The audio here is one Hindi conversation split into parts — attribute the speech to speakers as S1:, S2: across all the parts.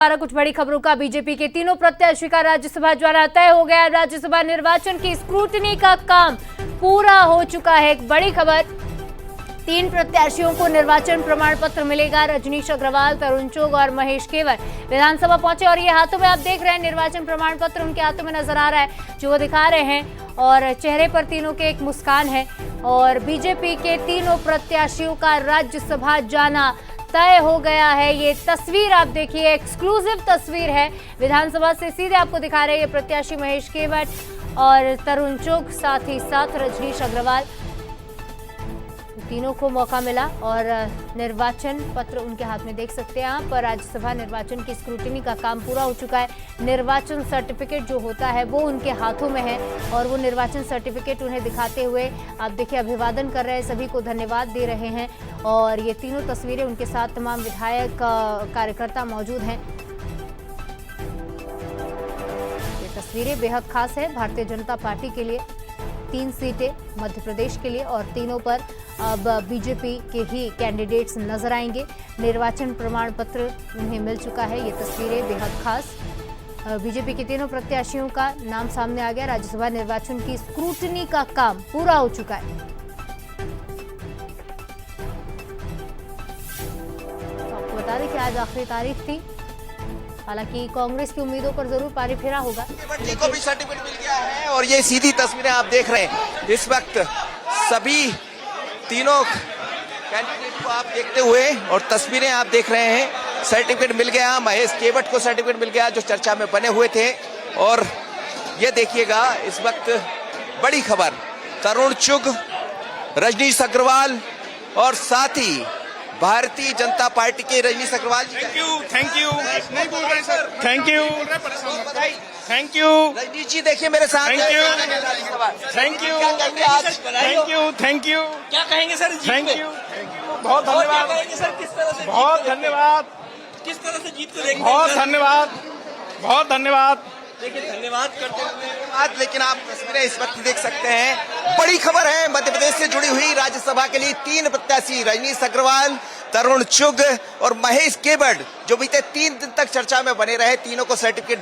S1: कुछ बड़ी खबरों का। बीजेपी के तीनों प्रत्याशी का राज्यसभा द्वारा तय हो गया। राज्यसभा निर्वाचन की स्क्रूटनी का काम पूरा हो चुका है। एक बड़ी खबर, 3 प्रत्याशियों को निर्वाचन प्रमाण पत्र मिलेगा। रजनीश अग्रवाल, तरुण चुग और महेश केवट विधानसभा पहुंचे और ये हाथों में आप देख रहे हैं निर्वाचन प्रमाण पत्र उनके हाथों में नजर आ रहा है जो वो दिखा रहे हैं और चेहरे पर तीनों के एक मुस्कान है। और बीजेपी के तीनों प्रत्याशियों का राज्यसभा जाना तय हो गया है। ये तस्वीर आप देखिए, एक्सक्लूसिव तस्वीर है, विधानसभा से सीधे आपको दिखा रहे हैं ये प्रत्याशी महेश केवट और तरुण चुग, साथ ही साथ रजनीश अग्रवाल, तीनों को मौका मिला और निर्वाचन पत्र उनके हाथ में देख सकते हैं आप। राज्यसभा निर्वाचन की स्क्रूटनी का काम पूरा हो चुका है। निर्वाचन सर्टिफिकेट जो होता है वो उनके हाथों में है और वो निर्वाचन सर्टिफिकेट उन्हें दिखाते हुए आप देखिए अभिवादन कर रहे हैं, सभी को धन्यवाद दे रहे हैं। और ये तीनों तस्वीरें, उनके साथ तमाम विधायक कार्यकर्ता मौजूद हैं। ये तस्वीरें बेहद खास है भारतीय जनता पार्टी के लिए। 3 सीटें मध्य प्रदेश के लिए और तीनों पर अब बीजेपी के ही कैंडिडेट्स नजर आएंगे। निर्वाचन प्रमाण पत्र उन्हें मिल चुका है। ये तस्वीरें बेहद खास, बीजेपी के तीनों प्रत्याशियों का नाम सामने आ गया। राज्यसभा निर्वाचन की स्क्रूटनी का काम पूरा हो चुका है। तो आपको बता दें कि आज आखिरी तारीख थी, हालांकि कांग्रेस की उम्मीदों पर जरूर पानी फेरा होगा।
S2: जी को भी सर्टिफिकेट मिल गया है और ये सीधी तस्वीरें आप देख रहे हैं। इस वक्त सभी तीनों कैंडिडेट को आप देखते हुए और तस्वीरें आप देख रहे हैं। सर्टिफिकेट मिल गया, महेश केवट को सर्टिफिकेट मिल गया जो चर्चा में बने हुए थे। और ये देखिएगा इस वक्त बड़ी खबर, तरुण चुग, रजनीश अग्रवाल और साथ ही भारतीय जनता पार्टी के रजनीश अग्रवाल जी।
S3: थैंक यू नहीं बोल रहे sir, thank you thank you
S2: Rajneesh ji देखिए मेरे साथ।
S3: थैंक यू थैंक यू
S4: क्या कहेंगे सर?
S3: थैंक यू बहुत धन्यवाद
S4: सर, किस तरह से
S3: बहुत धन्यवाद
S4: किस तरह से जीत को देखते
S3: बहुत
S4: हैं?
S3: बहुत धन्यवाद।
S4: देखिए, धन्यवाद करते हुए
S2: लेकिन आप तस्वीरें इस वक्त देख सकते हैं। बड़ी खबर है मध्य प्रदेश से जुड़ी हुई। राज्यसभा के लिए 3 प्रत्याशी रजनीश अग्रवाल, तरुण चुग और महेश केवट जो बीते 3 दिन तक चर्चा में बने रहे, तीनों को सर्टिफिकेट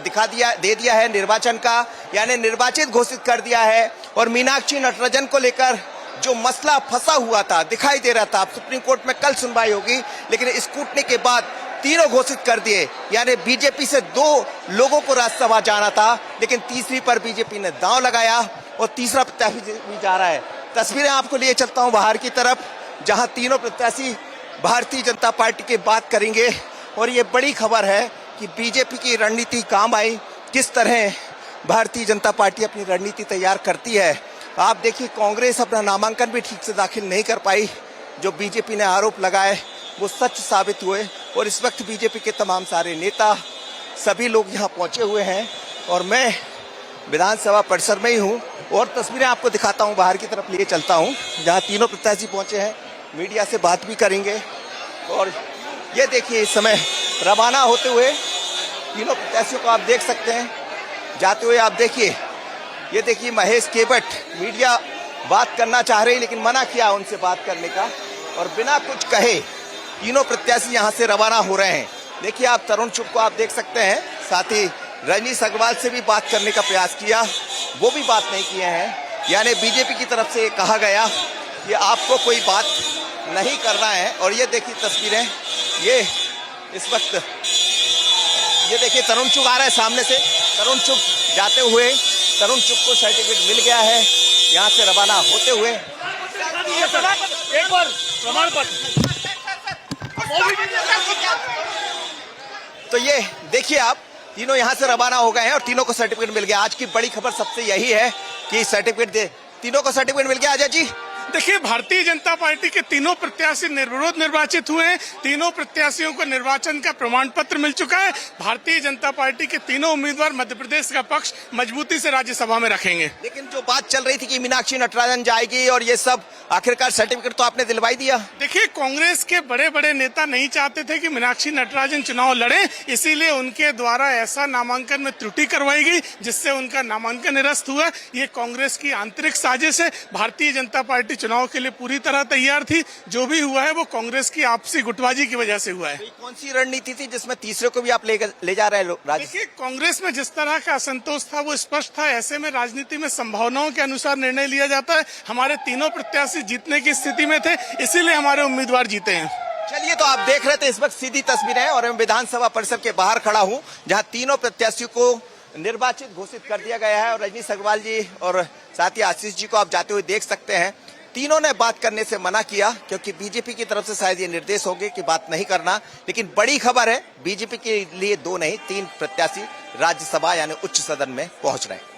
S2: दे दिया है निर्वाचन का, यानी निर्वाचित घोषित कर दिया है। और मीनाक्षी नटराजन को लेकर जो मसला फंसा हुआ था, दिखाई दे रहा था, सुप्रीम कोर्ट में कल सुनवाई होगी, लेकिन स्क्रूटनी के बाद तीनों घोषित कर दिए। यानी बीजेपी से 2 लोगों को राज्यसभा जाना था, लेकिन तीसरी पर बीजेपी ने दांव लगाया और तीसरा प्रत्याशी भी जा रहा है। तस्वीरें आपको लिए चलता हूं बाहर की तरफ, जहां तीनों प्रत्याशी भारतीय जनता पार्टी की बात करेंगे। और ये बड़ी खबर है कि बीजेपी की रणनीति काम आई, किस तरह भारतीय जनता पार्टी अपनी रणनीति तैयार करती है। आप देखिए, कांग्रेस अपना नामांकन भी ठीक से दाखिल नहीं कर पाई। जो बीजेपी ने आरोप लगाए वो सच साबित हुए और इस वक्त बीजेपी के तमाम सारे नेता, सभी लोग यहाँ पहुंचे हुए हैं और मैं विधानसभा परिसर में ही हूँ। और तस्वीरें आपको दिखाता हूँ, बाहर की तरफ लिए चलता हूँ जहाँ तीनों प्रत्याशी पहुंचे हैं, मीडिया से बात भी करेंगे। और ये देखिए इस समय रवाना होते हुए तीनों प्रत्याशियों को आप देख सकते हैं जाते हुए। आप देखिए, ये देखिए महेश केवट, मीडिया बात करना चाह रही लेकिन मना किया उनसे बात करने का और बिना कुछ कहे तीनों प्रत्याशी यहां से रवाना हो रहे हैं। देखिए आप तरुण चुग को आप देख सकते हैं, साथ ही रजनीश अग्रवाल से भी बात करने का प्रयास किया, वो भी बात नहीं किए हैं। यानी बीजेपी की तरफ से कहा गया कि आपको कोई बात नहीं करना है। और ये देखिए तस्वीरें, ये इस वक्त ये देखिए तरुण चुग आ रहा है सामने से। तरुण चुग जाते हुए, तरुण चुग को सर्टिफिकेट मिल गया है यहाँ से रवाना होते हुए।
S4: एक बार प्रमाण पत्र
S2: तो ये देखिए आप तीनों यहाँ से रवाना हो गए हैं और तीनों को सर्टिफिकेट मिल गया। आज की बड़ी खबर सबसे यही है कि सर्टिफिकेट तीनों को सर्टिफिकेट मिल गया। अजय जी
S3: देखिए, भारतीय जनता पार्टी के तीनों प्रत्याशी निर्विरोध निर्वाचित हुए हैं। तीनों प्रत्याशियों को निर्वाचन का प्रमाण पत्र मिल चुका है। भारतीय जनता पार्टी के तीनों उम्मीदवार मध्य प्रदेश का पक्ष मजबूती से राज्यसभा में रखेंगे।
S2: लेकिन जो बात चल रही थी कि मीनाक्षी नटराजन जाएगी और ये सब आखिरकार सर्टिफिकेट तो आपने दिलवाई दिया।
S3: देखिए, कांग्रेस के बड़े बड़े नेता नहीं चाहते थे कि मीनाक्षी नटराजन चुनाव लड़े, इसीलिए उनके द्वारा ऐसा नामांकन में त्रुटि करवाई गई जिससे उनका नामांकन निरस्त हुआ। ये कांग्रेस की आंतरिक साजिश है। भारतीय जनता पार्टी चुनाव के लिए पूरी तरह तैयार थी। जो भी हुआ है वो कांग्रेस की आपसी गुटबाजी की वजह से हुआ है।
S2: कौन सी रणनीति थी जिसमें तीसरे को भी आप ले जा रहे हैं?
S3: देखिए, कांग्रेस में जिस तरह का असंतोष था वो स्पष्ट था। ऐसे में राजनीति में संभावनाओं के अनुसार निर्णय लिया जाता है। हमारे तीनों प्रत्याशी जीतने की स्थिति में थे, इसीलिए हमारे उम्मीदवार जीते हैं।
S2: चलिए, तो आप देख रहे थे इस वक्त सीधी तस्वीरें और मैं विधानसभा परिसर के बाहर खड़ा हूं, जहां तीनों प्रत्याशियों को निर्वाचित घोषित कर दिया गया है और रजनीश अग्रवाल जी और साथ ही आशीष जी को आप जाते हुए देख सकते हैं। तीनों ने बात करने से मना किया क्योंकि बीजेपी की तरफ से शायद ये निर्देश होंगे कि बात नहीं करना। लेकिन बड़ी खबर है, बीजेपी के लिए 2 नहीं 3 प्रत्याशी राज्यसभा यानी उच्च सदन में पहुंच रहे हैं।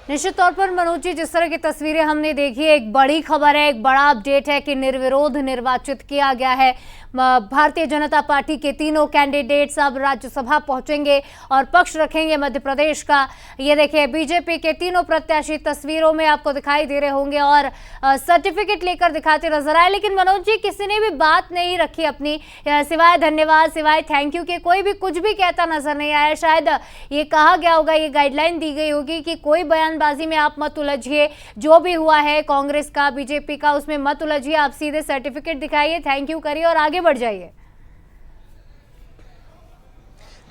S1: निश्चित तौर पर मनोज जी, जिस तरह की तस्वीरें हमने देखी, एक बड़ी खबर है, एक बड़ा अपडेट है कि निर्विरोध निर्वाचित किया गया है। भारतीय जनता पार्टी के तीनों कैंडिडेट्स अब राज्यसभा पहुंचेंगे और पक्ष रखेंगे मध्य प्रदेश का। ये देखिए, बीजेपी के तीनों प्रत्याशी तस्वीरों में आपको दिखाई दे रहे होंगे और सर्टिफिकेट लेकर दिखाते नजर आए। लेकिन मनोज जी, किसी ने भी बात नहीं रखी अपनी, सिवाय धन्यवाद, सिवाय थैंक यू के कोई भी कुछ भी कहता नजर नहीं आया। शायद ये कहा गया होगा, ये गाइडलाइन दी गई होगी कि कोई बयानबाजी में आप मत उलझिए, जो भी हुआ है कांग्रेस का बीजेपी का उसमें मत उलझिए, आप सीधे सर्टिफिकेट दिखाइए, थैंक यू करिए और आगे बढ़ जाइए।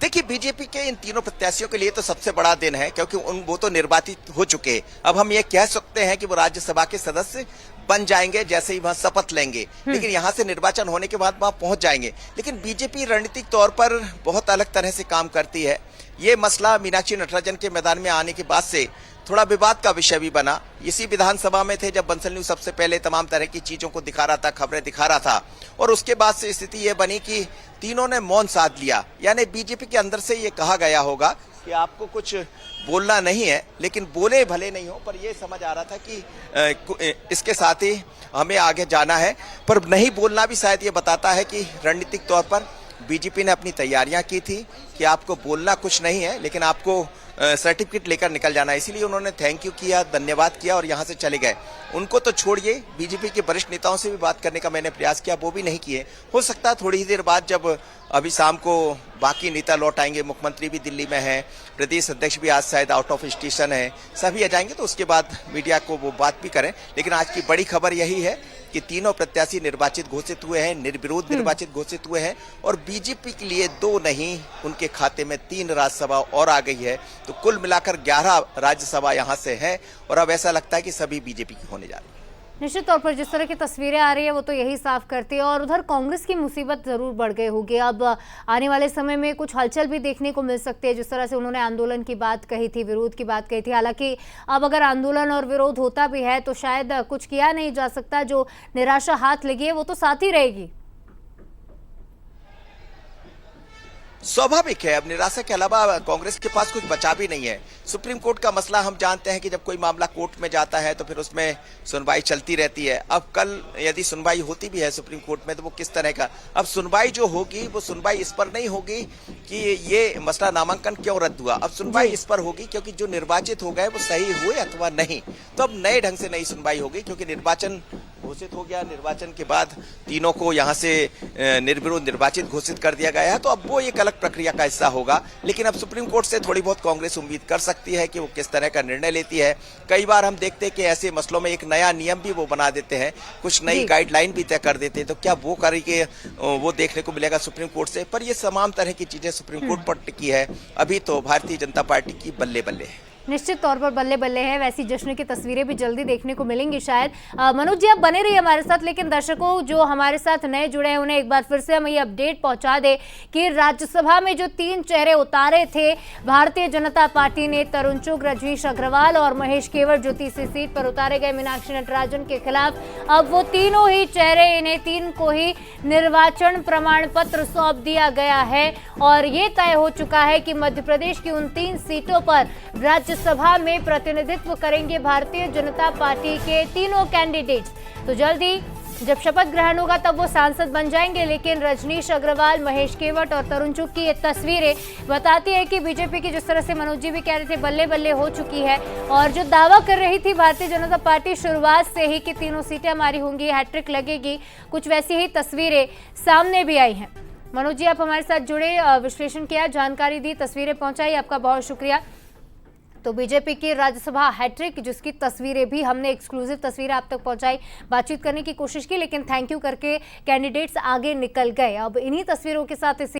S2: देखिए, बीजेपी के इन तीनों प्रत्याशियों के लिए तो सबसे बड़ा दिन है क्योंकि वो तो निर्वाचित हो चुके हैं। अब हम ये कह सकते हैं कि वो राज्यसभा के सदस्य बन जाएंगे जैसे ही वहां शपथ लेंगे, लेकिन यहां से निर्वाचन होने के बाद वहां पहुंच जाएंगे। लेकिन बीजेपी रणनीतिक तौर पर बहुत अलग तरह से काम करती है। ये मसला मीनाक्षी नटराजन के मैदान में आने के बाद से थोड़ा विवाद का विषय भी बना। इसी विधानसभा में थे जब बंसल न्यूज सबसे पहले तमाम तरह की चीजों को दिखा रहा था, खबरें दिखा रहा था, और उसके बाद से स्थिति ये बनी कि तीनों ने मौन साध लिया। यानी बीजेपी के अंदर से ये कहा गया होगा कि आपको कुछ बोलना नहीं है, लेकिन बोले भले नहीं हो, पर ये समझ आ रहा था कि इसके साथ ही हमें आगे जाना है। पर नहीं बोलना भी शायद ये बताता है कि रणनीतिक तौर पर बीजेपी ने अपनी तैयारियां की थी कि आपको बोलना कुछ नहीं है, लेकिन आपको सर्टिफिकेट लेकर निकल जाना है। इसीलिए उन्होंने थैंक यू किया, धन्यवाद किया और यहां से चले गए। उनको तो छोड़िए, बीजेपी के वरिष्ठ नेताओं से भी बात करने का मैंने प्रयास किया, वो भी नहीं किए। हो सकता है थोड़ी ही देर बाद, जब अभी शाम को बाकी नेता लौट आएंगे, मुख्यमंत्री भी दिल्ली में है, प्रदेश अध्यक्ष भी आज शायद आउट ऑफ स्टेशन है, सभी आ जाएंगे तो उसके बाद मीडिया को वो बात भी करें। लेकिन आज की बड़ी खबर यही है कि तीनों प्रत्याशी निर्वाचित घोषित हुए हैं, निर्विरोध निर्वाचित घोषित हुए हैं और बीजेपी के लिए 2 नहीं, उनके खाते में 3 राज्यसभा और आ गई है। तो कुल मिलाकर 11 राज्यसभा यहां से है और अब ऐसा लगता है कि सभी बीजेपी की होने जा रही है।
S1: निश्चित तौर पर जिस तरह की तस्वीरें आ रही है वो तो यही साफ करती है। और उधर कांग्रेस की मुसीबत जरूर बढ़ गई होगी। अब आने वाले समय में कुछ हलचल भी देखने को मिल सकती है। जिस तरह से उन्होंने आंदोलन की बात कही थी, विरोध की बात कही थी, हालांकि अब अगर आंदोलन और विरोध होता भी है तो शायद कुछ किया नहीं जा सकता। जो निराशा हाथ लगी है वो तो साथ ही रहेगी।
S2: स्वाभाविक है, अब निराशा के अलावा कांग्रेस के पास कुछ बचा भी नहीं है। सुप्रीम कोर्ट का मसला हम जानते हैं कि जब कोई मामला कोर्ट में जाता है तो फिर उसमें सुनवाई चलती रहती है। अब कल यदि सुनवाई होती भी है सुप्रीम कोर्ट में तो वो किस तरह का, अब सुनवाई जो होगी वो सुनवाई इस पर नहीं होगी कि ये मसला नामांकन क्यों रद्द हुआ। अब सुनवाई इस पर होगी क्योंकि जो निर्वाचित हो गए वो सही हुए अथवा नहीं। तो अब नए ढंग से नई सुनवाई होगी क्योंकि निर्वाचन घोषित हो गया, निर्वाचन के बाद तीनों को यहाँ से निर्विरोध निर्वाचित घोषित कर दिया गया है। तो अब वो एक अलग प्रक्रिया का हिस्सा होगा। लेकिन अब सुप्रीम कोर्ट से थोड़ी बहुत कांग्रेस उम्मीद कर सकती है कि वो किस तरह का निर्णय लेती है। कई बार हम देखते हैं कि ऐसे मसलों में एक नया नियम भी वो बना देते हैं, कुछ नई गाइडलाइन भी तय कर देते हैं। तो क्या वो करके वो देखने को मिलेगा सुप्रीम कोर्ट से। पर ये तमाम तरह की चीजें सुप्रीम कोर्ट पर टिकी है। अभी तो भारतीय जनता पार्टी की बल्ले बल्ले है।
S1: निश्चित तौर पर बल्ले बल्ले है। वैसी जश्न की तस्वीरें भी जल्दी देखने को मिलेंगी शायद। मनोज जी, आप बने रहिए हमारे साथ, लेकिन दर्शकों जो हमारे साथ नए जुड़े हैं उन्हें एक बार फिर से हम ये अपडेट पहुंचा दे कि राज्यसभा में जो 3 चेहरे उतारे थे भारतीय जनता पार्टी ने, तरुण चुग, रजनीश अग्रवाल और महेश केवड़, जो तीसरी सीट पर उतारे गए मीनाक्षी नटराजन के खिलाफ, अब वो तीनों ही चेहरे, इन्हें 3 को ही निर्वाचन प्रमाण पत्र सौंप दिया गया है और ये तय हो चुका है कि मध्य प्रदेश की उन 3 सीटों पर राज्यसभा में प्रतिनिधित्व करेंगे भारतीय जनता पार्टी के तीनों कैंडिडेट्स। तो जल्दी जब शपथ ग्रहण होगा तब वो सांसद बन जाएंगे। लेकिन रजनीश अग्रवाल, महेश केवट और तरुण चुग की ये तस्वीरें बताती है कि बीजेपी की जिस तरह से मनोज जी भी कह रहे थे बल्ले बल्ले हो चुकी है, और जो दावा कर रही थी भारतीय जनता पार्टी शुरुआत से ही कि तीनों सीटें हमारी होंगी, हैट्रिक लगेगी, कुछ वैसी ही तस्वीरें सामने भी आई हैं। मनोज जी, आप हमारे साथ जुड़े, विश्लेषण किया, जानकारी दी, तस्वीरें पहुंचाई, आपका बहुत शुक्रिया। तो बीजेपी की राज्यसभा हैट्रिक जिसकी तस्वीरें भी हमने एक्सक्लूसिव तस्वीरें आप तक पहुंचाई, बातचीत करने की कोशिश की, लेकिन थैंक यू करके कैंडिडेट्स आगे निकल गए। अब इन्हीं तस्वीरों के साथ इसी